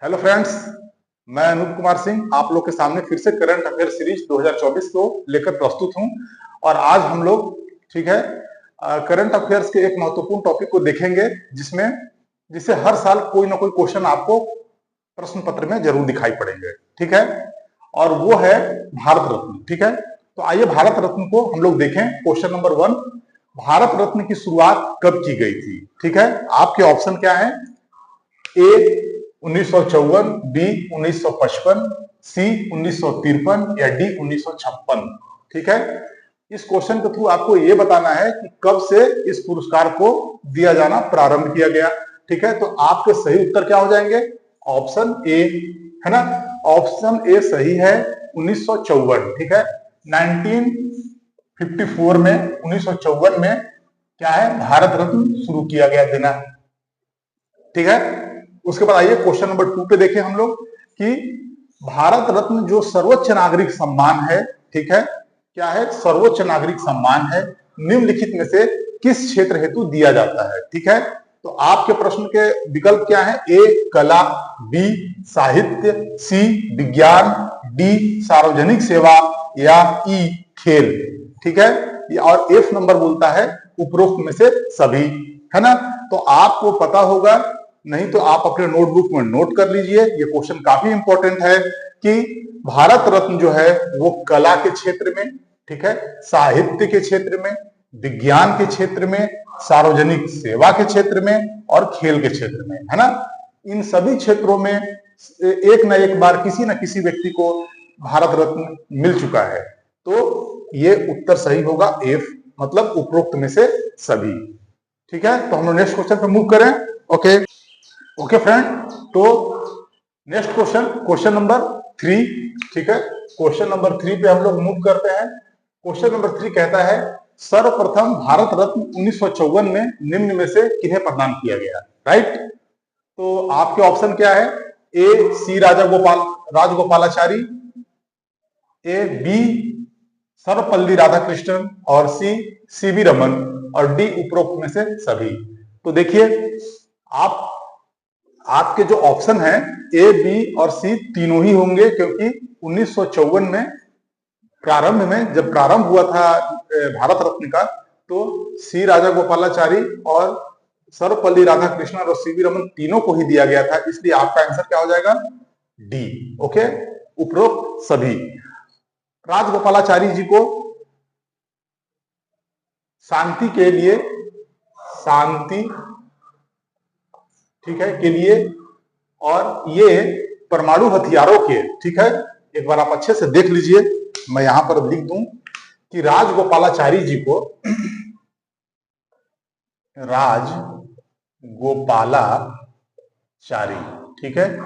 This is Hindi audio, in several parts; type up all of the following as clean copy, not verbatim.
हेलो फ्रेंड्स, मैं अनूप कुमार सिंह आप लोग के सामने फिर से करंट अफेयर सीरीज 2024 को लेकर प्रस्तुत हूं। और आज हम लोग ठीक है करंट अफेयर्स के एक महत्वपूर्ण टॉपिक को देखेंगे जिससे हर साल कोई ना कोई क्वेश्चन आपको प्रश्न पत्र में जरूर दिखाई पड़ेंगे। ठीक है, और वो है भारत रत्न। ठीक है, तो आइए भारत रत्न को हम लोग देखें। क्वेश्चन नंबर 1, भारत रत्न की शुरुआत कब की गई थी? ठीक है, आपके ऑप्शन क्या है? ए 1954, बी 1955, सी 1953 या डी 1956। ठीक है, इस क्वेश्चन के थ्रू आपको यह बताना है कि कब से इस पुरस्कार को दिया जाना प्रारंभ किया गया। ठीक है, तो आपके सही उत्तर क्या हो जाएंगे? ऑप्शन ए, है ना। ऑप्शन ए सही है, 1954। ठीक है, 1954 में 1954 में क्या है, भारत रत्न शुरू किया गया देना। ठीक है, उसके बाद आइए क्वेश्चन नंबर 2 पे देखें हम लोग कि भारत रत्न जो सर्वोच्च नागरिक सम्मान है, ठीक है, क्या है? सर्वोच्च नागरिक सम्मान है, निम्नलिखित में से किस क्षेत्र हेतु दिया जाता है? ठीक है, तो आपके प्रश्न के विकल्प क्या है? ए कला, बी साहित्य, सी विज्ञान, डी सार्वजनिक सेवा या ई खेल। ठीक है, और एफ नंबर बोलता है उपरोक्त में से सभी, है ना। तो आपको पता होगा, नहीं तो आप अपने नोटबुक में नोट कर लीजिए। ये क्वेश्चन काफी इंपॉर्टेंट है कि भारत रत्न जो है वो कला के क्षेत्र में, ठीक है, साहित्य के क्षेत्र में, विज्ञान के क्षेत्र में, सार्वजनिक सेवा के क्षेत्र में और खेल के क्षेत्र में, है ना। इन सभी क्षेत्रों में एक ना एक बार किसी न किसी व्यक्ति को भारत रत्न मिल चुका है। तो ये उत्तर सही होगा, एफ, मतलब उपरोक्त में से सभी। ठीक है, तो हम लोग नेक्स्ट क्वेश्चन पे मूव करें। ओके फ्रेंड, तो नेक्स्ट क्वेश्चन, क्वेश्चन नंबर 3। ठीक है, क्वेश्चन नंबर 3 पे हम लोग मूव करते हैं। क्वेश्चन नंबर 3 कहता है सर्वप्रथम भारत रत्न 1954 में निम्न में से किन्हें प्रदान किया गया? राइट, तो आपके ऑप्शन क्या है? ए सी राजगोपालाचारी, ए बी सर्वपल्ली राधाकृष्णन और सी सीवी रमन और डी उपरोक्त में से सभी। तो देखिए, आपके जो ऑप्शन है ए बी और सी तीनों ही होंगे, क्योंकि 1954 में प्रारंभ में जब प्रारंभ हुआ था भारत रत्न का, तो सी राजागोपालाचारी और सर्वपल्ली राधाकृष्णन और सीवी रमन तीनों को ही दिया गया था। इसलिए आपका आंसर क्या हो जाएगा? डी। ओके, उपरोक्त सभी। राजगोपालाचारी जी को शांति के लिए, शांति, ठीक है, के लिए, और ये परमाणु हथियारों के, ठीक है, एक बार आप अच्छे से देख लीजिए, मैं यहां पर लिख दूं कि राजगोपालाचारी जी को, राजगोपालाचारी, ठीक है,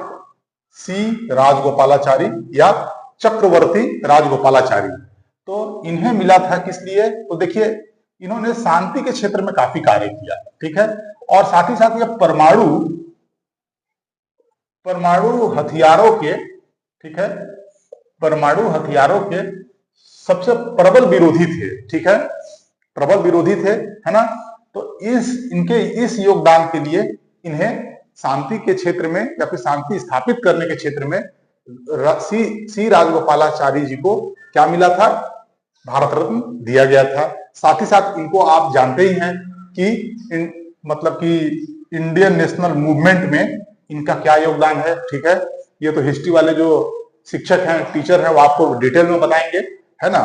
सी राजगोपालाचारी या चक्रवर्ती राजगोपालाचारी, तो इन्हें मिला था किस लिए? तो देखिए, इन्होंने शांति के क्षेत्र में काफी कार्य किया, ठीक है, और साथ ही साथ ये परमाणु हथियारों के, ठीक है, परमाणु हथियारों के सबसे प्रबल विरोधी थे, ठीक है, प्रबल विरोधी थे, है ना। तो इनके इस योगदान के लिए इन्हें शांति के क्षेत्र में या फिर शांति स्थापित करने के क्षेत्र में सी राजगोपालाचारी जी को क्या मिला था? भारत रत्न दिया गया था। साथ ही साथ इनको आप जानते ही हैं कि मतलब कि इंडियन नेशनल मूवमेंट में इनका क्या योगदान है, ठीक है। ये तो हिस्ट्री वाले जो शिक्षक हैं, टीचर हैं, वो आपको डिटेल में बताएंगे, है ना,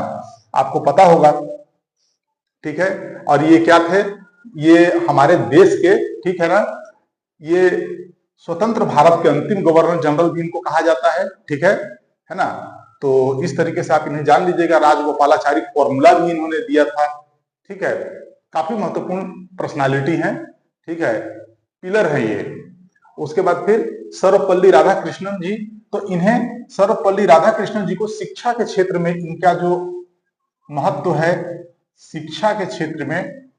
आपको पता होगा, ठीक है। और ये क्या थे? ये हमारे देश के, ठीक है ना, ये स्वतंत्र भारत के अंतिम गवर्नर जनरल भी इनको कहा जाता है, ठीक है ना। तो इस तरीके से आप इन्हें जान लीजिएगा। राजगोपालाचारी फॉर्मूला भी इन्होंने दिया था, ठीक है। काफी महत्वपूर्ण पर्सनालिटी है, ठीक है, पिलर है ये। उसके बाद फिर सर्वपल्ली राधाकृष्णन जी, तो इन्हें सर्वपल्ली राधाकृष्णन जी को शिक्षा के क्षेत्र में इनका जो महत्व है, शिक्षा के क्षेत्र में,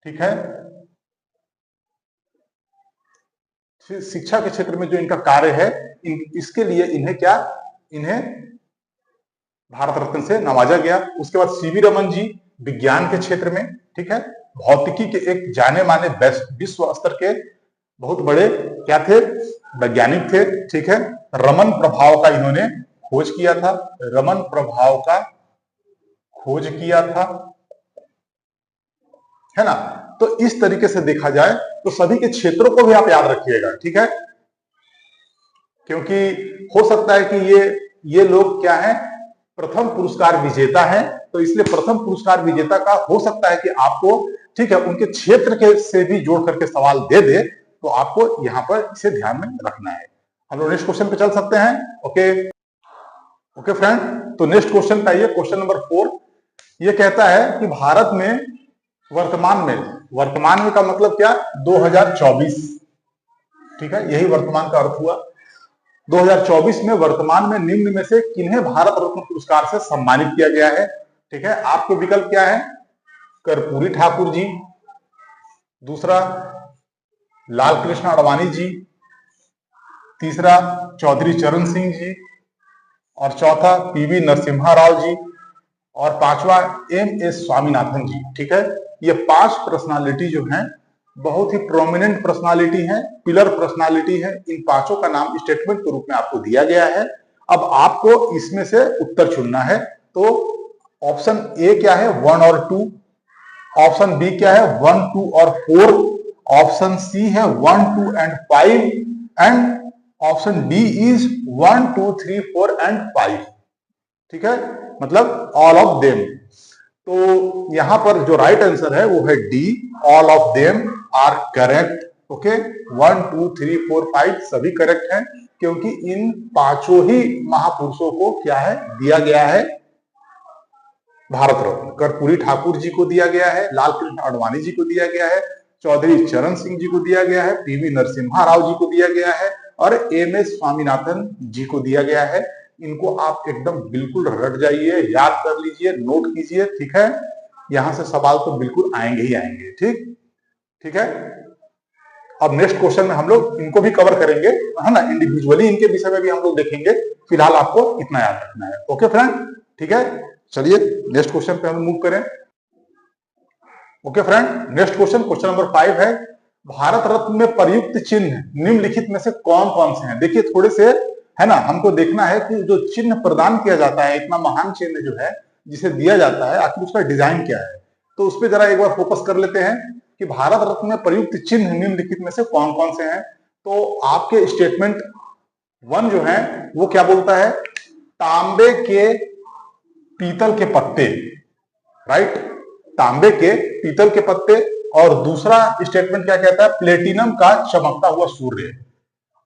ठीक है, शिक्षा के क्षेत्र में जो इनका कार्य है, इसके लिए इन्हें भारत रत्न से नवाजा गया। उसके बाद सीवी रमन जी विज्ञान के क्षेत्र में, ठीक है, भौतिकी के एक जाने माने विश्व स्तर के बहुत बड़े क्या थे, वैज्ञानिक थे। ठीक है, रमन प्रभाव का इन्होंने खोज किया था, रमन प्रभाव का खोज किया था, है ना। तो इस तरीके से देखा जाए तो सभी के क्षेत्रों को भी आप याद रखिएगा, ठीक है, क्योंकि हो सकता है कि ये लोग क्या है, प्रथम पुरस्कार विजेता है, तो इसलिए प्रथम पुरस्कार विजेता का हो सकता है कि आपको, ठीक है, उनके क्षेत्र के से भी जोड़ करके सवाल दे दे, तो आपको यहां पर इसे ध्यान में रखना है। हम लोग नेक्स्ट क्वेश्चन पे चल सकते हैं। ओके फ्रेंड, तो नेक्स्ट क्वेश्चन पे आइए, क्वेश्चन नंबर 4। ये कहता है कि भारत में वर्तमान में का मतलब क्या, 2024, ठीक है, यही वर्तमान का अर्थ हुआ। 2024 में वर्तमान में निम्न में से किन्हें भारत रत्न पुरस्कार से सम्मानित किया गया है। ठीक है, आपके विकल्प क्या है, कर्पूरी ठाकुर जी, दूसरा लाल कृष्ण आडवाणी जी, तीसरा चौधरी चरण सिंह जी, और चौथा पीवी नरसिम्हा राव जी, और पांचवा एम.एस. स्वामीनाथन जी। ठीक है, ये 5 पर्सनालिटी जो हैं बहुत ही प्रोमिनेंट पर्सनालिटी हैं, पिलर पर्सनालिटी है। इन पांचों का नाम स्टेटमेंट के रूप में आपको दिया गया है। अब आपको इसमें से उत्तर चुनना है। तो ऑप्शन ए क्या है, 1 और 2, ऑप्शन बी क्या है, 1, 2 और 4, ऑप्शन सी है 1, 2 and 5, and option D is 1, 2, 3, 4 and 5। ठीक है, मतलब ऑल ऑफ देम। तो यहां पर जो राइट आंसर है वो है D, all of them are correct. Okay, 1, 2, 3, 4, 5 सभी करेक्ट हैं, क्योंकि इन पांचों ही महापुरुषों को क्या है, दिया गया है भारत रत्न। कर्पूरी ठाकुर जी को दिया गया है, लाल कृष्ण आडवाणी जी को दिया गया है, चौधरी चरण सिंह जी को दिया गया है, पीवी नरसिम्हा राव जी को दिया गया है, और एम.एस. स्वामीनाथन जी को दिया गया है। इनको आप एकदम बिल्कुल रट जाइए, याद कर लीजिए, नोट कीजिए। ठीक है, यहां से सवाल तो बिल्कुल आएंगे ही आएंगे। ठीक है, अब नेक्स्ट क्वेश्चन में हम लोग इनको भी कवर करेंगे, है ना, इंडिविजुअली इनके विषय में भी हम लोग देखेंगे। फिलहाल आपको इतना याद रखना है। ओके फ्रेंड, ठीक है, चलिए नेक्स्ट क्वेश्चन पे हम मूव करें। Okay friend, next question, question number 5 है, भारत रत्न में प्रयुक्त चिन्ह निम्नलिखित में से कौन कौन से हैं। देखिए थोड़े से, है ना, हमको देखना है कि जो चिन्ह प्रदान किया जाता है, इतना महान चिन्ह जो है जिसे दिया जाता है, आखिर उसका डिजाइन क्या है। तो उस पर जरा एक बार फोकस कर लेते हैं कि भारत रत्न में प्रयुक्त चिन्ह निम्नलिखित में से कौन कौन से हैं। तो आपके स्टेटमेंट 1 जो है वो क्या बोलता है, तांबे के पीतल के पत्ते, राइट, तांबे के पीतल के पत्ते। और दूसरा स्टेटमेंट क्या कहता है, प्लेटिनम का चमकता हुआ सूर्य।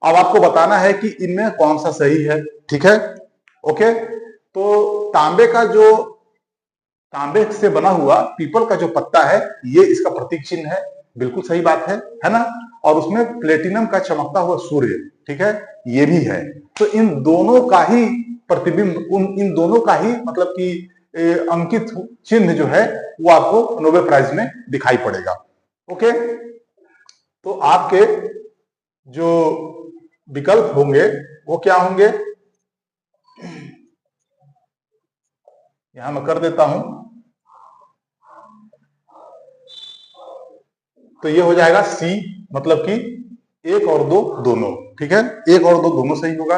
अब आपको बताना है कि इनमें कौन सा सही है। ठीक है, ओके, तो तांबे से बना हुआ पीपल का जो पत्ता है, ये इसका प्रतीक चिन्ह है, बिल्कुल सही बात है ना। और उसमें प्लेटिनम का चमकता हुआ सूर्य, ठीक है, ये भी है। तो इन दोनों का ही प्रतिबिंब, इन दोनों का ही मतलब कि अंकित चिन्ह जो है वो आपको नोबेल प्राइज में दिखाई पड़ेगा। ओके, तो आपके जो विकल्प होंगे वो क्या होंगे, यहां मैं कर देता हूं। तो ये हो जाएगा सी, मतलब कि 1 और 2 दोनों। ठीक है, 1 और 2 दोनों सही होगा।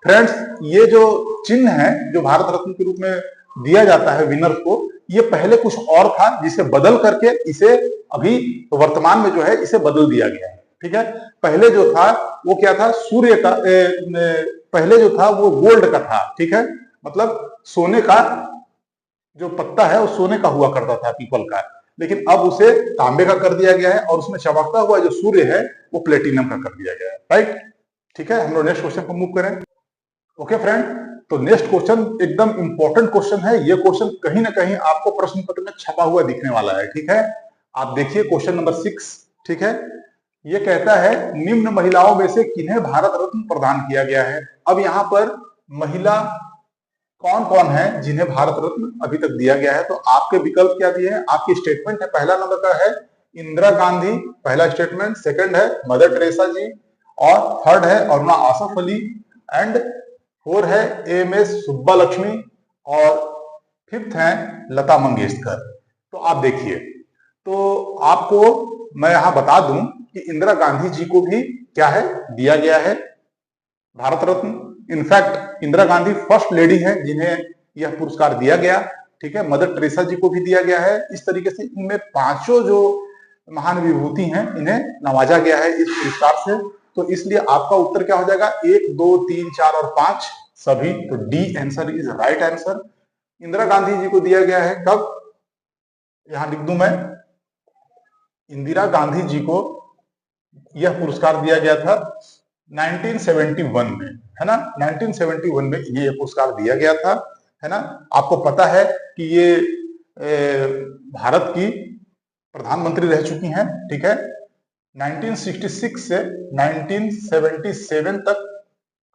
फ्रेंड्स, ये जो चिन्ह है जो भारत रत्न के रूप में दिया जाता है विनर को, ये पहले कुछ और था जिसे बदल करके इसे अभी वर्तमान में जो है इसे बदल दिया गया है। ठीक है, पहले जो था वो क्या था, सूर्य का, पहले जो था वो गोल्ड का था। ठीक है, मतलब सोने का जो पत्ता है वो सोने का हुआ करता था पीपल का, लेकिन अब उसे तांबे का कर दिया गया है, और उसमें चमकता हुआ जो सूर्य है वो प्लेटिनम का कर दिया गया है। राइट, ठीक है, हम लोग नेक्स्ट क्वेश्चन पर मूव करें। ओके फ्रेंड, तो नेक्स्ट क्वेश्चन एकदम इंपॉर्टेंट क्वेश्चन है। ये क्वेश्चन कहीं ना कहीं आपको प्रश्न पत्र में छपा हुआ दिखने वाला है। ठीक है, आप देखिए क्वेश्चन नंबर 6। ठीक है, ये कहता है निम्न महिलाओं में से किन्हें भारत रत्न प्रदान किया गया है। अब यहाँ पर महिला कौन कौन है जिन्हें भारत रत्न अभी तक दिया गया है। तो आपके विकल्प क्या दिए हैं, आपकी स्टेटमेंट है, पहला नंबर का है इंदिरा गांधी, पहला स्टेटमेंट, सेकंड है मदर टेरेसा जी, और थर्ड है अरुणा आसफ अली, एंड 4 है एम.एस. सुब्बालक्ष्मी, और 5th है लता मंगेशकर। तो आप देखिए, तो आपको मैं यहां बता दूं कि इंदिरा गांधी जी को भी क्या है दिया गया है Bharat Ratna. In fact Indira Gandhi first lady है जिन्हें यह पुरस्कार दिया गया, ठीक है। मदर टेरेसा जी को भी दिया गया है। इस तरीके से इनमें पांचों जो महान विभूति हैं इन्हें नवाजा गया है इस पुरस्कार से। तो इसलिए आपका उत्तर क्या हो जाएगा, 1, 2, 3, 4 और 5 सभी। तो D answer is right answer. Indira Gandhi ji को दिया गया है कब, यहां लिख दूं मैं, इंदिरा गांधी जी को यह पुरस्कार दिया गया था 1971 में, है ना। 1971 में ये पुरस्कार दिया गया था, है ना। आपको पता है कि ये भारत की प्रधानमंत्री रह चुकी हैं, ठीक है। 1966 से 1977 तक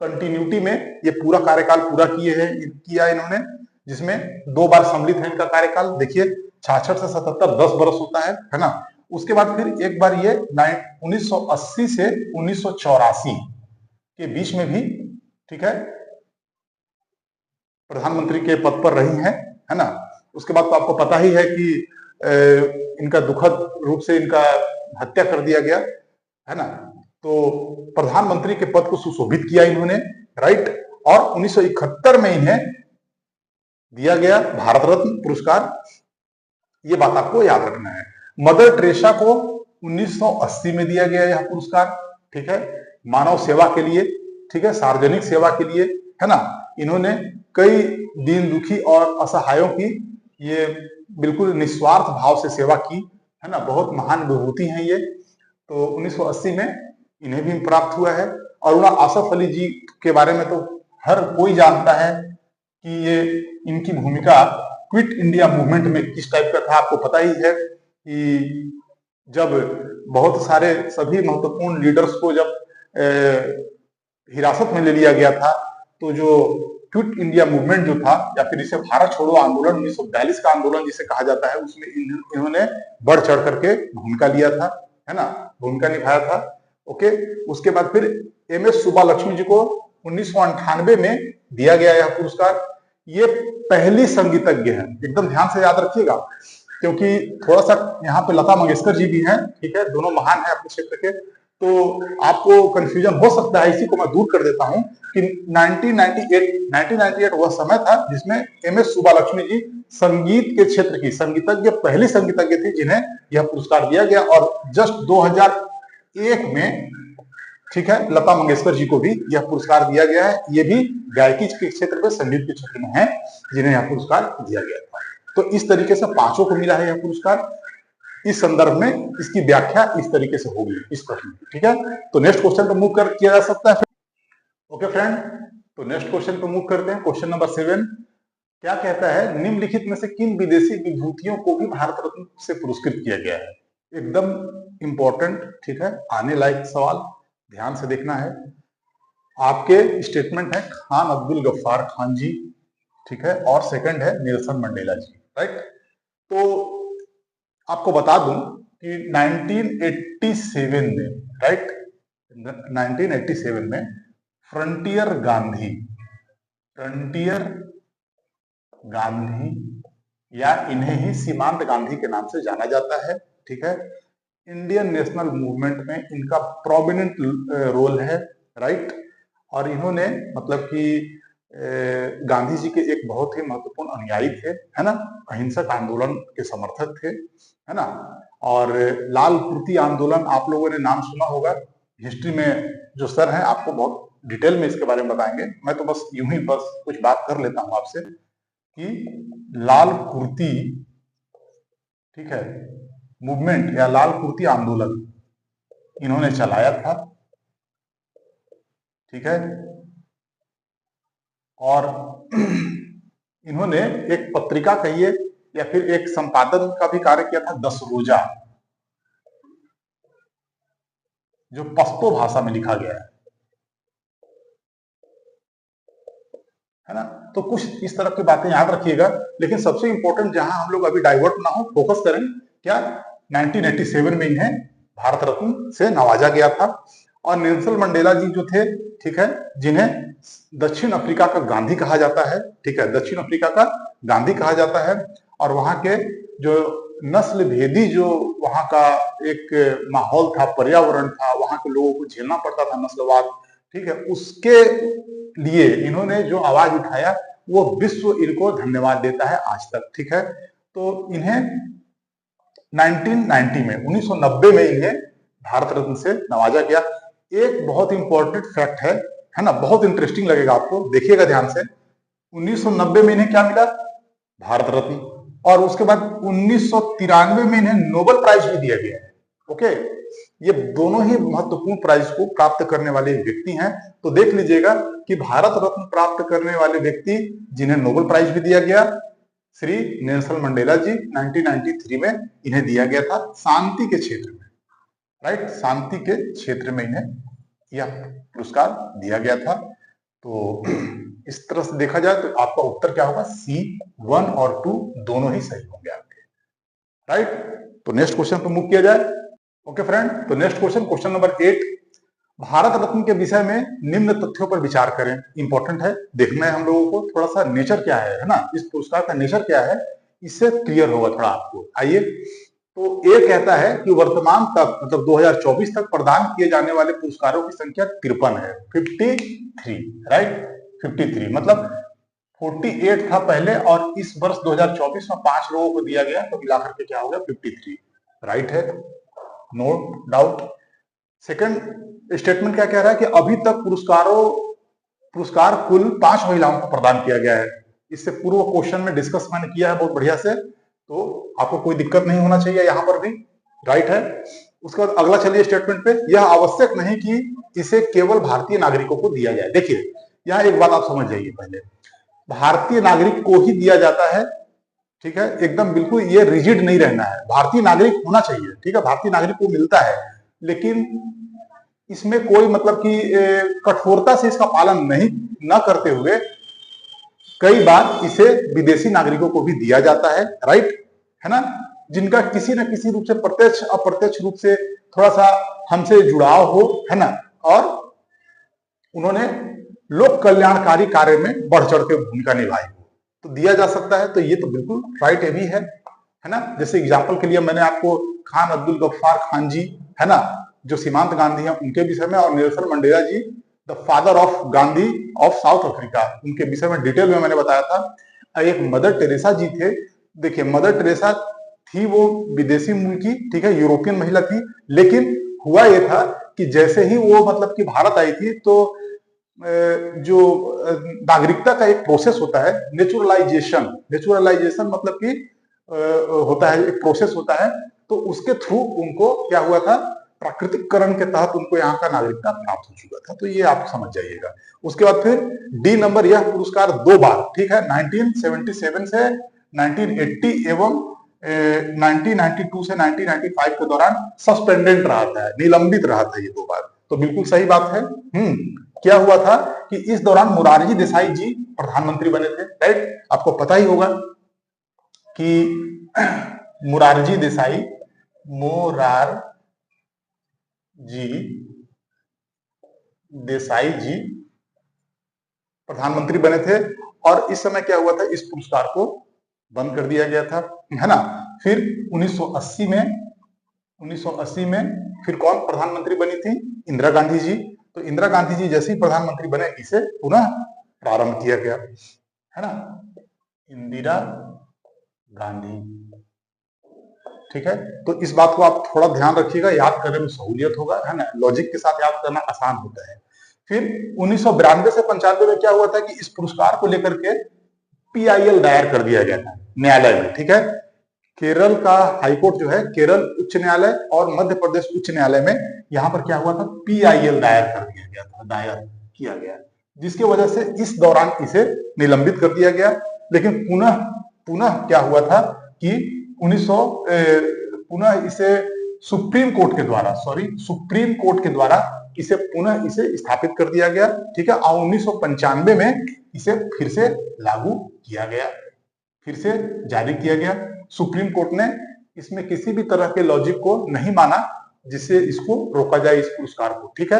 कंटिन्यूटी में ये पूरा कार्यकाल पूरा किया इन्होंने, जिसमें 2 बार सम्मिलित है इनका कार्यकाल। देखिए 66 से 77 10 बरस होता है ना। उसके बाद फिर एक बार ये 1980 से 1984 के बीच में भी, ठीक है, प्रधानमंत्री के पद पर रही हैं, है ना। उसके बाद तो आपको पता ही है कि इनका दुखद रूप से इनका हत्या कर दिया गया, है ना। तो प्रधानमंत्री के पद को सुशोभित किया इन्होंने, राइट। और 1971 में इन्हें दिया गया भारत रत्न पुरस्कार, ये बात आपको याद रखना है। मदर टेरेसा को 1980 में दिया गया यह पुरस्कार, ठीक है, मानव सेवा के लिए, ठीक है, सार्वजनिक सेवा के लिए, है ना। इन्होंने कई दीन दुखी और असहायों की ये बिल्कुल निस्वार्थ भाव से सेवा की, है ना। बहुत महान विभूति हैं ये। तो 1980 में इन्हें भी प्राप्त हुआ है। अरुणा आसफ अली जी के बारे में तो हर कोई जानता है कि ये इनकी भूमिका क्विट इंडिया मूवमेंट में किस टाइप का था। आपको पता ही है कि जब बहुत सारे सभी महत्वपूर्ण लीडर्स को जब हिरासत में ले लिया गया था, तो जो क्विट इंडिया मूवमेंट जो था, या फिर इसे भारत छोड़ो आंदोलन 1942 का आंदोलन जिसे कहा जाता है, उसमें इन्होंने बढ़ चढ़ करके भूमिका लिया था, है ना, भूमिका निभाया था। ओके, उसके बाद फिर एमएस सुब्बालक्ष्मी जी को 1998 में दिया गया यह पुरस्कार। ये पहली संगीतज्ञ है, एकदम ध्यान से याद रखिएगा, क्योंकि थोड़ा सा यहाँ पे लता मंगेशकर जी भी हैं, ठीक है, दोनों महान हैं अपने क्षेत्र के। तो आपको कंफ्यूजन हो सकता है, इसी को मैं दूर कर देता हूं कि 1998 वह समय था जिसमें एमएस सुब्बालक्ष्मी जी संगीत के क्षेत्र की संगीतज्ञ, पहली संगीतज्ञ थी जिन्हें यह पुरस्कार दिया गया। और जस्ट 2001 में, ठीक है, लता मंगेशकर जी को भी यह पुरस्कार दिया गया है। ये भी गायकी के क्षेत्र में, संगीत के क्षेत्र में है जिन्हें यह पुरस्कार दिया गया था। तो इस तरीके से पांचों को मिला है यह पुरस्कार। इस संदर्भ में इसकी व्याख्या इस तरीके से होगी इस प्रश्न में, ठीक है। तो नेक्स्ट क्वेश्चन पर मूव कर किया जा सकता है। ओके फ्रेंड, तो नेक्स्ट क्वेश्चन पर मूव करते हैं। क्वेश्चन नंबर 7 क्या कहता है, निम्नलिखित में से किन विदेशी विभूतियों को भी भारत रत्न से पुरस्कृत किया गया है। एकदम इंपॉर्टेंट, ठीक है, आने लायक सवाल, ध्यान से देखना है। आपके स्टेटमेंट है खान अब्दुल गफ्फार खान जी, ठीक है, और सेकंड है नेल्सन मंडेला जी, राइट। तो आपको बता दूं कि 1987 में, राइट, 1987 में फ्रंटियर गांधी या इन्हें ही सीमांत गांधी के नाम से जाना जाता है, ठीक है, इंडियन नेशनल मूवमेंट में इनका प्रोमिनेंट रोल है, राइट। और इन्होंने मतलब कि गांधी जी के एक बहुत ही महत्वपूर्ण अनुयायी थे, है ना, अहिंसक आंदोलन के समर्थक थे, है ना। और लाल कुर्ती आंदोलन आप लोगों ने नाम सुना होगा, हिस्ट्री में जो सर हैं आपको बहुत डिटेल में इसके बारे में बताएंगे। मैं तो बस यूं ही बस कुछ बात कर लेता हूं आपसे कि लाल कुर्ती, ठीक है, मूवमेंट या लाल कुर्ती आंदोलन इन्होंने चलाया था, ठीक है। और इन्होंने एक पत्रिका कहिए या फिर एक संपादन का भी कार्य किया था, 10 रोजा, जो पश्तो भाषा में लिखा गया है ना। तो कुछ इस तरह की बातें याद रखिएगा। लेकिन सबसे इंपॉर्टेंट, जहां हम लोग अभी डाइवर्ट ना हो, फोकस करें, क्या 1987 में इन्हें भारत रत्न से नवाजा गया था। और नेल्सन मंडेला जी जो थे, ठीक है, जिन्हें दक्षिण अफ्रीका का गांधी कहा जाता है, ठीक है, दक्षिण अफ्रीका का गांधी कहा जाता है। और वहां के जो नस्ल भेदी जो वहां का एक माहौल था, पर्यावरण था, वहां के लोगों को झेलना पड़ता था नस्लवाद, ठीक है, उसके लिए इन्होंने जो आवाज उठाया वो विश्व इनको धन्यवाद देता है आज तक, ठीक है। तो इन्हें 1990 में 1990 में इन्हें भारत रत्न से नवाजा गया। एक बहुत इंपॉर्टेंट फैक्ट है ना, बहुत इंटरेस्टिंग लगेगा आपको, देखिएगा ध्यान से। 1990 में इन्हें क्या मिला? भारत रत्न। और उसके बाद 1993 में इन्हें नोबेल प्राइज भी दिया गया है। ओके, ये दोनों ही महत्वपूर्ण प्राइज को प्राप्त करने वाले व्यक्ति हैं। तो देख लीजिएगा कि भारत रत्न प्राप्त करने वाले व्यक्ति जिन्हें नोबेल प्राइज भी दिया गया, श्री नेल्सन मंडेला जी, 1993 में इन्हें दिया गया था शांति के क्षेत्र में, राइट, शांति के क्षेत्र में इन्हें यह पुरस्कार दिया गया था। तो इस तरह से देखा जाए तो आपका उत्तर क्या होगा? सी, 1 और 2 दोनों ही सही होंगे आपके, राइट। तो नेक्स्ट क्वेश्चन पर मूव किया जाए। ओके फ्रेंड, तो next question number 8, Bharat Ratna के विषय में निम्न तथ्यों पर विचार करें। इंपॉर्टेंट है, देखना है हम लोगों को थोड़ा सा नेचर क्या है ना, इस पुरस्कार का नेचर क्या है, इससे क्लियर होगा थोड़ा आपको। आइए, तो ए कहता है कि वर्तमान तक मतलब 2024 तक प्रदान किए जाने वाले पुरस्कारों की संख्या 53 है, 53, राइट, 53 मतलब 48 था पहले और इस वर्ष 2024 में 5 लोगों को दिया गया, तो मिलाकर के क्या हो गया? 53, राइट है, नो डाउट। सेकंड स्टेटमेंट क्या कह रहा है कि अभी तक पुरस्कार कुल 5 महिलाओं को प्रदान किया गया है। इससे पूर्व क्वेश्चन में डिस्कस मैंने किया है बहुत बढ़िया से, तो आपको कोई दिक्कत नहीं होना चाहिए यहां पर भी, राइट है। उसके बाद अगला चलिए स्टेटमेंट पे, यह आवश्यक नहीं कि इसे केवल भारतीय नागरिकों को दिया जाए। देखिए यहां एक बात आप समझ जाइए, पहले भारतीय नागरिक को ही दिया जाता है, ठीक है, एकदम बिल्कुल ये रिजिड नहीं रहना है, भारतीय नागरिक होना चाहिए, ठीक है, भारतीय नागरिक को मिलता है, लेकिन इसमें कोई मतलब कि कठोरता से इसका पालन नहीं न करते हुए कई बार इसे विदेशी नागरिकों को भी दिया जाता है, राइट है ना, जिनका किसी न किसी रूप से प्रत्यक्ष अप्रत्यक्ष रूप से थोड़ा सा हमसे जुड़ाव हो, है ना, और उन्होंने लोक कल्याणकारी कार्य में बढ़ चढ़ के भूमिका निभाई हो, तो दिया जा सकता है। तो ये तो बिल्कुल राइट है भी है ना। जैसे एग्जाम्पल के लिए मैंने आपको खान अब्दुल गफ्फार खान जी, है ना, जो सीमांत गांधी हैं, उनके विषय में, और Nelson Mandela ji, the father of Gandhi of South Africa, उनके विषय में डिटेल में मैंने बताया था। एक मदर टेरेसा जी थे, देखिए मदर टेरेसा थी वो विदेशी मूल की, ठीक है, यूरोपियन महिला थी, लेकिन हुआ ये था कि जैसे ही वो मतलब कि भारत आई थी, तो जो नागरिकता का एक प्रोसेस होता है, नेचुरलाइजेशन मतलब कि होता है, एक प्रोसेस होता है, तो उसके थ्रू उनको क्या हुआ था, प्राकृतिककरण के तहत उनको यहाँ का नागरिकता प्राप्त हो चुका था। तो ये आप समझ जाइएगा। उसके बाद फिर डी नंबर, यह पुरस्कार 2 बार, ठीक है, 1977 से 1980 एवं 1992 से 1995 के दौरान सस्पेंडेड रहा था, निलंबित रहा था ये 2 बार। तो बिल्कुल सही बात है। क्या हुआ था कि इस दौरान मोरारजी देसाई जी प्रधानमंत्री बने थे, राइट, आपको पता ही होगा कि मोरारजी देसाई जी प्रधानमंत्री बने थे, और इस समय क्या हुआ था, इस पुरस्कार को बंद कर दिया गया था, है ना। फिर 1980 में फिर कौन प्रधानमंत्री बनी थी? इंदिरा गांधी जी। तो इंदिरा गांधी जी जैसे ही प्रधानमंत्री बने, इसे पुनः प्रारंभ किया गया, है ना, इंदिरा गांधी, ठीक है। तो इस बात को आप थोड़ा ध्यान रखिएगा, याद करने में सहूलियत होगा, है ना, लॉजिक के साथ याद करना आसान होता है। फिर 1992 से 95 में क्या हुआ था कि इस पुरस्कार को लेकर के PIL दायर कर दिया गया था न्यायालय में, ठीक है। केरल का हाईकोर्ट जो है, केरल उच्च न्यायालय और मध्य प्रदेश उच्च न्यायालय में, यहां पर क्या हुआ था, PIL दायर कर दिया गया था, दायर किया गया, जिसकी वजह से इस दौरान इसे निलंबित कर दिया गया। लेकिन पुनः क्या हुआ था कि पुनः इसे सुप्रीम कोर्ट के द्वारा इसे पुनः इसे स्थापित कर दिया गया, ठीक है। और 1995 में इसे फिर से लागू किया गया, फिर से जारी किया गया। सुप्रीम कोर्ट ने इसमें किसी भी तरह के लॉजिक को नहीं माना जिससे इसको रोका जाए, इस पुरस्कार को, ठीक है,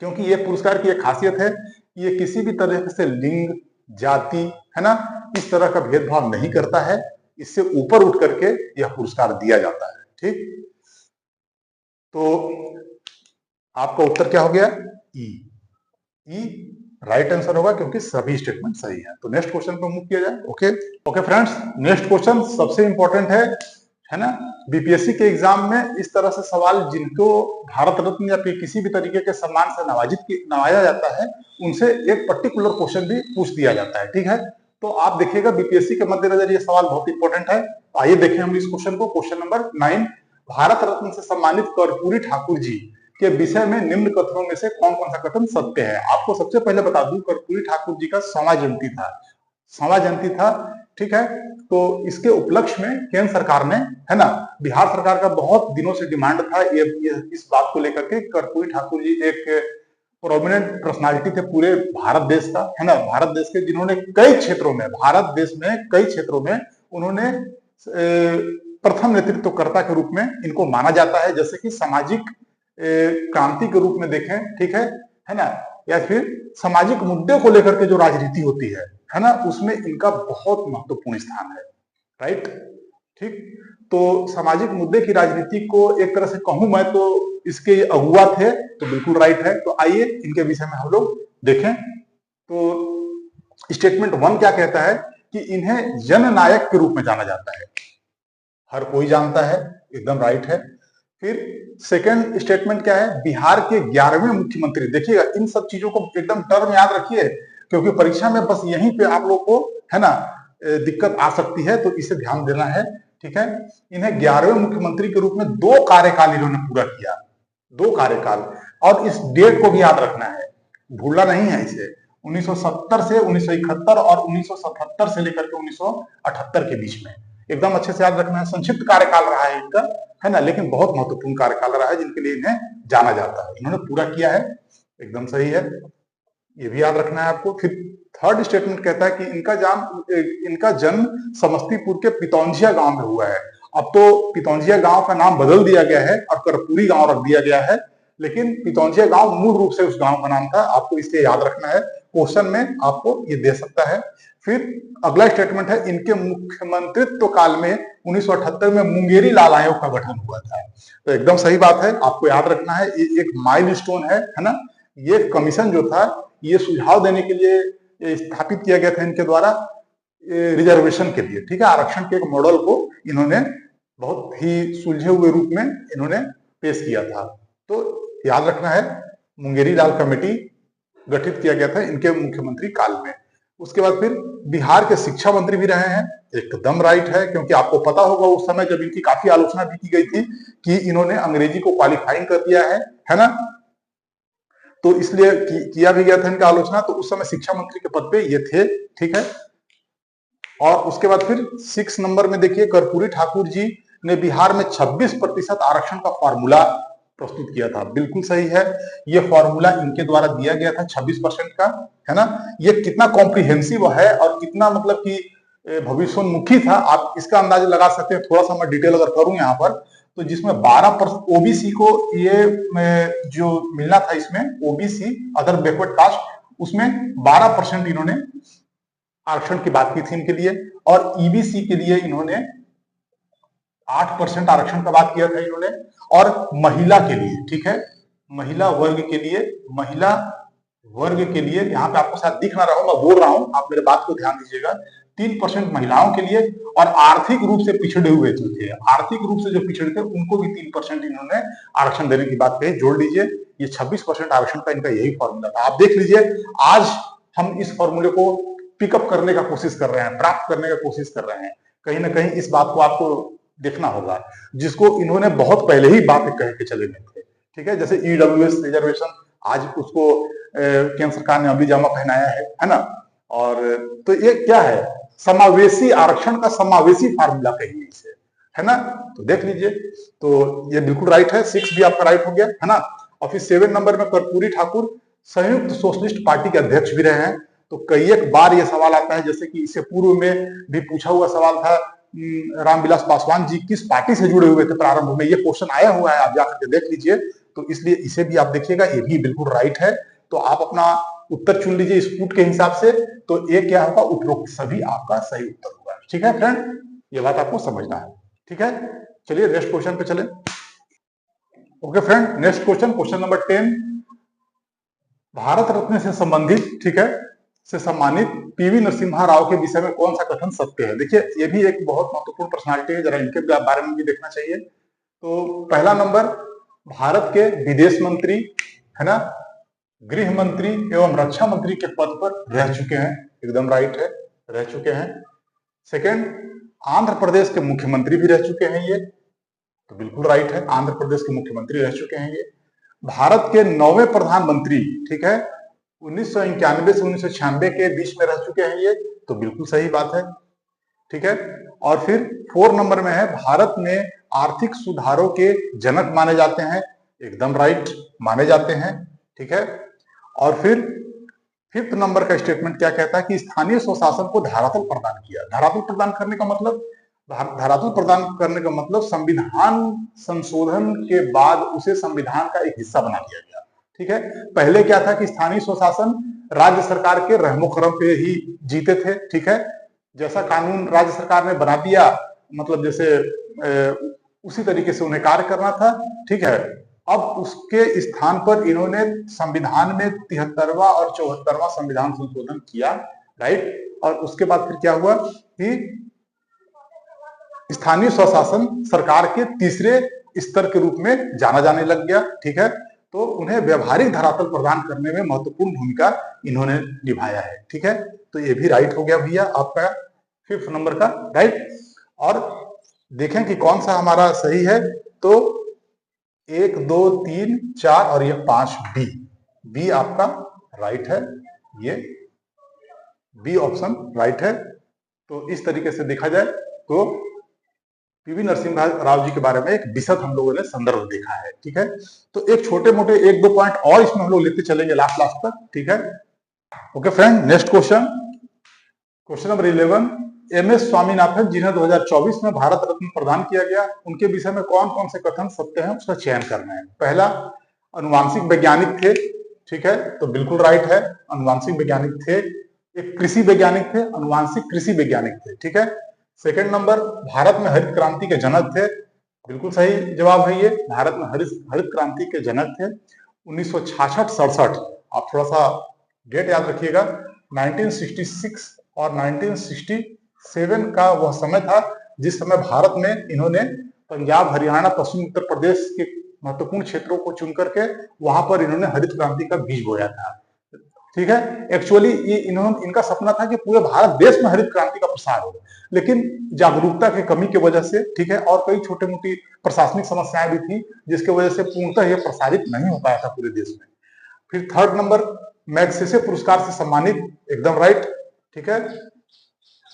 क्योंकि ये पुरस्कार की एक खासियत है, ये किसी भी तरह से लिंग, जाति, है ना, इस तरह का भेदभाव नहीं करता है, इससे ऊपर उठ करके यह पुरस्कार दिया जाता है। ठीक, तो आपका उत्तर क्या हो गया? ई। ई राइट आंसर होगा क्योंकि सभी स्टेटमेंट सही है। तो नेक्स्ट क्वेश्चन पर मूव किया जाए। ओके फ्रेंड्स, नेक्स्ट क्वेश्चन सबसे इंपॉर्टेंट है ना। बीपीएससी के एग्जाम में इस तरह से सवाल जिनको भारत रत्न या फिर किसी भी तरीके के सम्मान से नवाजा जाता है, उनसे एक पर्टिकुलर क्वेश्चन भी पूछ दिया जाता है। ठीक है, तो आप देखिएगा बीपीएससी के मद्देनजर ये सवाल बहुत इंपॉर्टेंट है। आइए देखें हम इस क्वेश्चन को। क्वेश्चन नंबर 9, भारत रत्न से सम्मानित कर्पूरी ठाकुर जी के विषय में निम्न कथनों में से कौन कौन सा कथन सत्य है? आपको सबसे पहले बता दूं, कर्पूरी ठाकुर जी का 100वां जयंती था। ठीक है, तो इसके उपलक्ष्य में केंद्र सरकार ने, है ना, बिहार सरकार का बहुत दिनों से डिमांड था ये इस बात को लेकर के, कर्पूरी ठाकुर जी एक प्रोमिनेंट पर्सनालिटी थे पूरे भारत देश का, है ना, भारत देश के, जिन्होंने कई क्षेत्रों में, भारत देश में कई क्षेत्रों में उन्होंने प्रथम नेतृत्वकर्ता के रूप में इनको माना जाता है। जैसे कि सामाजिक क्रांति के रूप में देखें, ठीक है ना, या फिर सामाजिक मुद्दे को लेकर के जो राजनीति होती है ना, उसमें इनका बहुत महत्वपूर्ण स्थान है। राइट, ठीक, तो सामाजिक मुद्दे की राजनीति को एक तरह से कहूं मैं तो इसके अगुआ थे, तो बिल्कुल राइट है। तो आइए इनके विषय में हम लोग देखें। तो स्टेटमेंट 1 क्या कहता है कि इन्हें जननायक के रूप में जाना जाता है। हर कोई जानता है, एकदम राइट है। फिर सेकंड स्टेटमेंट क्या है? बिहार के 11वें मुख्यमंत्री। देखिएगा, इन सब चीजों को एकदम टर्म याद रखिए, क्योंकि परीक्षा में बस यहीं पे आप लोग को, है ना, दिक्कत आ सकती है, तो इसे ध्यान देना है। ठीक है, इन्हें 11वें मुख्यमंत्री के रूप में 2 कार्यकाल इन्होंने पूरा किया, 2 कार्यकाल, और इस डेट को भी याद रखना है, भूलना नहीं है इसे। 1970 से 1971 और 1977 से लेकर के 1978 के बीच में, एकदम अच्छे से याद रखना है। संक्षिप्त कार्यकाल रहा है इनका, है ना, लेकिन बहुत महत्वपूर्ण कार्यकाल रहा है, जिनके लिए इन्हें जाना जाता है। इन्होंने पूरा किया है, एकदम सही है, ये भी याद रखना है आपको। फिर थर्ड स्टेटमेंट कहता है कि इनका जन्म समस्तीपुर के पितौंझिया गांव में हुआ है। अब तो पितौंझिया गांव का नाम बदल दिया गया है और कर्पूरी गांव रख दिया गया है, लेकिन पितौंझिया गांव मूल रूप से उस गांव का नाम था। आपको इसलिए याद रखना है, क्वेश्चन में आपको ये दे सकता है। फिर अगला स्टेटमेंट है, इनके मुख्यमंत्रित्व काल में 1978 में मुंगेरी लाल आयोग का गठन हुआ था। तो एकदम सही बात है, आपको याद रखना है, ये एक माइलस्टोन है ना। ये कमीशन जो था, ये सुझाव देने के लिए स्थापित किया गया था इनके द्वारा, रिजर्वेशन के लिए। ठीक है, आरक्षण के एक मॉडल को इन्होंने बहुत ही सुलझे हुए रूप में इन्होंने पेश किया था। तो याद रखना है, मुंगेरी लाल कमेटी गठित किया गया था इनके मुख्यमंत्री काल में। उसके बाद फिर बिहार के शिक्षा मंत्री भी रहे हैं, एकदम राइट है, क्योंकि आपको पता होगा उस समय जब इनकी काफी आलोचना भी की गई थी कि इन्होंने अंग्रेजी को क्वालिफाइंग कर दिया है ना, तो इसलिए किया भी गया था इनका आलोचना। तो उस समय शिक्षा मंत्री के पद पे ये थे। ठीक है, और उसके बाद फिर 6 नंबर में देखिए, कर्पूरी ठाकुर जी ने बिहार में 26% आरक्षण का फॉर्मूला प्रस्तुत किया था। बिल्कुल सही है, ये फॉर्मूला इनके द्वारा दिया गया था 26% का, है ना। ये कितना कॉम्प्रिहेंसिव है और कितना मतलब कि भविष्योन्मुखी था, आप इसका अंदाजा लगा सकते हैं। थोड़ा सा मैं डिटेल अगर करूं यहाँ पर, तो जिसमें 12% ओबीसी को ये जो मिलना था, इसमें ओबीसी अदर बैकवर्ड कास्ट, उसमें 12% इन्होंने आरक्षण की बात की थी इनके लिए, और ईबीसी के लिए इन्होंने 8% आरक्षण का बात किया था इन्होंने, और महिला के लिए, ठीक है, महिला वर्ग के लिए यहाँ पे आपको शायद दिख ना रहा हो, मैं बोल रहा हूं, आप मेरे बात को ध्यान दीजिएगा, 3% महिलाओं के लिए, और आर्थिक रूप से पिछड़े हुए जो थे, आर्थिक रूप से जो पिछड़े थे, उनको भी 3% इन्होंने आरक्षण देने की बात कही। जोड़ लीजिए, ये 26% आरक्षण का इनका यही फॉर्मूला था। आप देख लीजिए, आज हम इस फॉर्मूले को पिकअप करने का कोशिश कर रहे हैं, प्राप्त करने का कोशिश कर रहे हैं। कहीं ना कहीं इस बात को आपको देखना होगा, जिसको इन्होंने बहुत पहले ही बात कह के चले गए थे। ठीक है, जैसे ईडब्ल्यूएस रिजर्वेशन, आज उसको केंद्र सरकार ने अभी जामा पहनाया है ना। और तो ये क्या है, समावेशी आरक्षण का समावेशी फार्मूला कहिए इसे, है ना। तो देख लीजिए, तो ये बिल्कुल राइट है, 6 भी आपका राइट हो गया, है ना। और फिर 7 नंबर में कर्पूरी ठाकुर संयुक्त सोशलिस्ट पार्टी के अध्यक्ष भी रहे हैं। तो कई एक बार ये सवाल आता है, जैसे कि इससे पूर्व में भी पूछा हुआ सवाल था, रामविलास पासवान जी किस पार्टी से जुड़े हुए थे प्रारंभ में, ये क्वेश्चन आया हुआ है, आप जाकर के देख लीजिए। तो इसलिए इसे भी आप देखिएगा, ये भी बिल्कुल राइट है। तो आप अपना उत्तर चुन लीजिए इस फुट के हिसाब से, तो ये क्या होगा, उपरोक्त सभी आपका सही उत्तर होगा। ठीक है फ्रेंड, ये बात आपको समझना है, ठीक है। चलिए नेक्स्ट क्वेश्चन पे चले। Okay friend, next question, question number 10, Bharat Ratna से संबंधित, ठीक है, से सम्मानित पीवी नरसिम्हा राव के विषय में कौन सा कथन सत्य है। देखिए ये भी एक बहुत महत्वपूर्ण पर्सनालिटी है, जरा इनके बारे में भी देखना चाहिए। तो पहला नंबर, भारत के विदेश मंत्री, है ना, गृह मंत्री एवं रक्षा मंत्री के पद पर रह चुके हैं, एकदम राइट है, रह चुके हैं। सेकंड, आंध्र प्रदेश के मुख्यमंत्री भी रह चुके हैं ये, तो बिल्कुल राइट है, आंध्र प्रदेश के मुख्यमंत्री रह चुके हैं ये। भारत के 9वें प्रधानमंत्री, ठीक है, 1991 से 1996 के बीच में रह चुके हैं ये, तो बिल्कुल सही बात है, ठीक है। और फिर 4 नंबर में है, भारत में आर्थिक सुधारों के जनक माने जाते हैं, एकदम राइट माने जाते हैं, ठीक है। और फिर 5th नंबर का स्टेटमेंट क्या कहता है कि स्थानीय स्वशासन को धरातल प्रदान किया। धरातल प्रदान करने का मतलब, धरातल प्रदान करने का मतलब संविधान संशोधन के बाद उसे संविधान का एक हिस्सा बना दिया गया, ठीक है। पहले क्या था कि स्थानीय स्वशासन राज्य सरकार के रहमो करम पे ही जीते थे, ठीक है। जैसा कानून राज्य सरकार ने बना दिया, मतलब जैसे उसी तरीके से उन्हें कार्य करना था, ठीक है। अब उसके स्थान पर इन्होंने संविधान में 73वां और 74वां संविधान संशोधन किया, राइट। और उसके बाद फिर क्या हुआ कि स्थानीय स्वशासन सरकार के तीसरे स्तर के रूप में जाना जाने लग गया, ठीक है। तो उन्हें व्यवहारिक धरातल प्रदान करने में महत्वपूर्ण भूमिका इन्होंने निभाया है, ठीक है। तो ये भी राइट हो गया भैया आपका 5th नंबर का, राइट। और देखें कि कौन सा हमारा सही है, तो 1 2 3 4 और ये 5 बी आपका राइट है, ये बी ऑप्शन राइट है। तो इस तरीके से देखा जाए तो पीवी नरसिम्हा राव जी के बारे में एक विशद हम लोगों ने संदर्भ देखा है, ठीक है। तो एक छोटे मोटे 1-2 पॉइंट और इसमें हम लोग लेते चलेंगे लास्ट तक, ठीक है। Okay friend, next question, question number 11, MS Swaminathan जिन्हें 2024 में भारत रत्न प्रदान किया गया, उनके विषय में कौन कौन से कथन सत्य हैं उसका चयन करना है। पहला, अनुवांशिक वैज्ञानिक थे, ठीक है, तो बिल्कुल राइट है, अनुवांशिक वैज्ञानिक थे। एक कृषि वैज्ञानिक थे, अनुवांशिक कृषि वैज्ञानिक थे, ठीक है। सेकंड नंबर, भारत में हरित क्रांति के जनक थे, बिल्कुल सही जवाब है ये, भारत में हरित क्रांति के जनक थे। 1966-67, आप थोड़ा सा डेट याद रखिएगा, 1966 और 1967 का वह समय था जिस समय भारत में इन्होंने पंजाब, हरियाणा, पश्चिम उत्तर प्रदेश के महत्वपूर्ण क्षेत्रों को चुन करके वहां पर इन्होंने हरित क्रांति का बीज बोया था, ठीक है। एक्चुअली ये इनका सपना था कि पूरे भारत देश में हरित क्रांति का प्रसार हो, लेकिन जागरूकता की कमी की वजह से, ठीक है, और कई छोटी मोटी प्रशासनिक समस्याएं भी थी जिसकी वजह से पूर्णतः यह प्रसारित नहीं हो पाया था पूरे देश में। फिर 3rd नंबर, मैग्सेसे पुरस्कार से सम्मानित, एकदम राइट, ठीक है,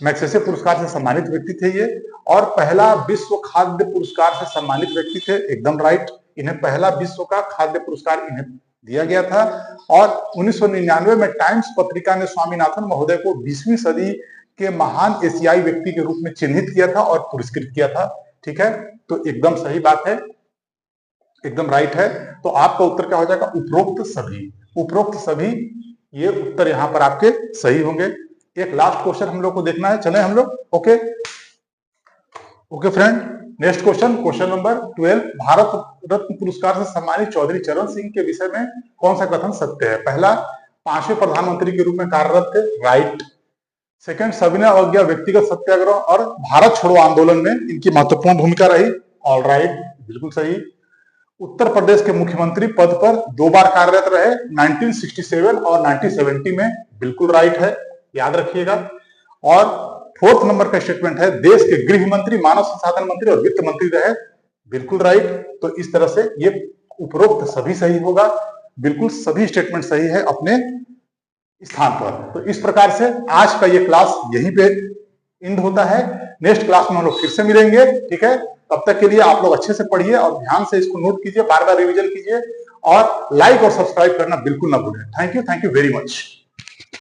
मैग्सेसे पुरस्कार से सम्मानित व्यक्ति थे ये, और पहला विश्व खाद्य पुरस्कार से सम्मानित व्यक्ति थे, एकदम राइट। इन्हें पहला विश्व का खाद्य पुरस्कार इन्हें दिया गया था। और 1999 में टाइम्स पत्रिका ने स्वामीनाथन महोदय को 20वीं सदी के महान एशियाई व्यक्ति के रूप में चिन्हित किया था और पुरस्कृत किया था, ठीक है। तो एकदम सही बात है, एकदम राइट है। तो आपका उत्तर क्या हो जाएगा, उपरोक्त सभी, उपरोक्त सभी, ये उत्तर यहां पर आपके सही होंगे। एक लास्ट क्वेश्चन हम लोग को देखना है, चले हम लोग। Okay okay friend, next question, question number 12, Bharat Ratna पुरस्कार से सम्मानित चौधरी चरण सिंह के विषय में कौन सा कथन सत्य है। पहला, 5वें प्रधानमंत्री के रूप में कार्यरत थे, राइट। सेकंड, सविनय अवज्ञा व्यक्तिगत सत्याग्रह और भारत छोड़ो आंदोलन में इनकी महत्वपूर्ण भूमिका रही, ऑल राइट, बिल्कुल सही। उत्तर प्रदेश के मुख्यमंत्री पद पर 2 बार कार्यरत रहे, 1967 और 1970 में, बिल्कुल राइट है, याद रखिएगा। और 4th नंबर का स्टेटमेंट है, देश के गृह मंत्री, मानव संसाधन मंत्री और वित्त मंत्री रहे, बिल्कुल राइट। तो इस तरह से ये उपरोक्त सभी सही होगा, बिल्कुल सभी स्टेटमेंट सही है अपने स्थान पर। तो इस प्रकार से आज का ये क्लास यहीं पे एंड होता है। नेक्स्ट क्लास में हम लोग फिर से मिलेंगे, ठीक है। तब तक के लिए आप लोग अच्छे से पढ़िए और ध्यान से इसको नोट कीजिए, बार बार रिवीजन कीजिए और लाइक और सब्सक्राइब करना बिल्कुल ना भूलें। Thank you very much.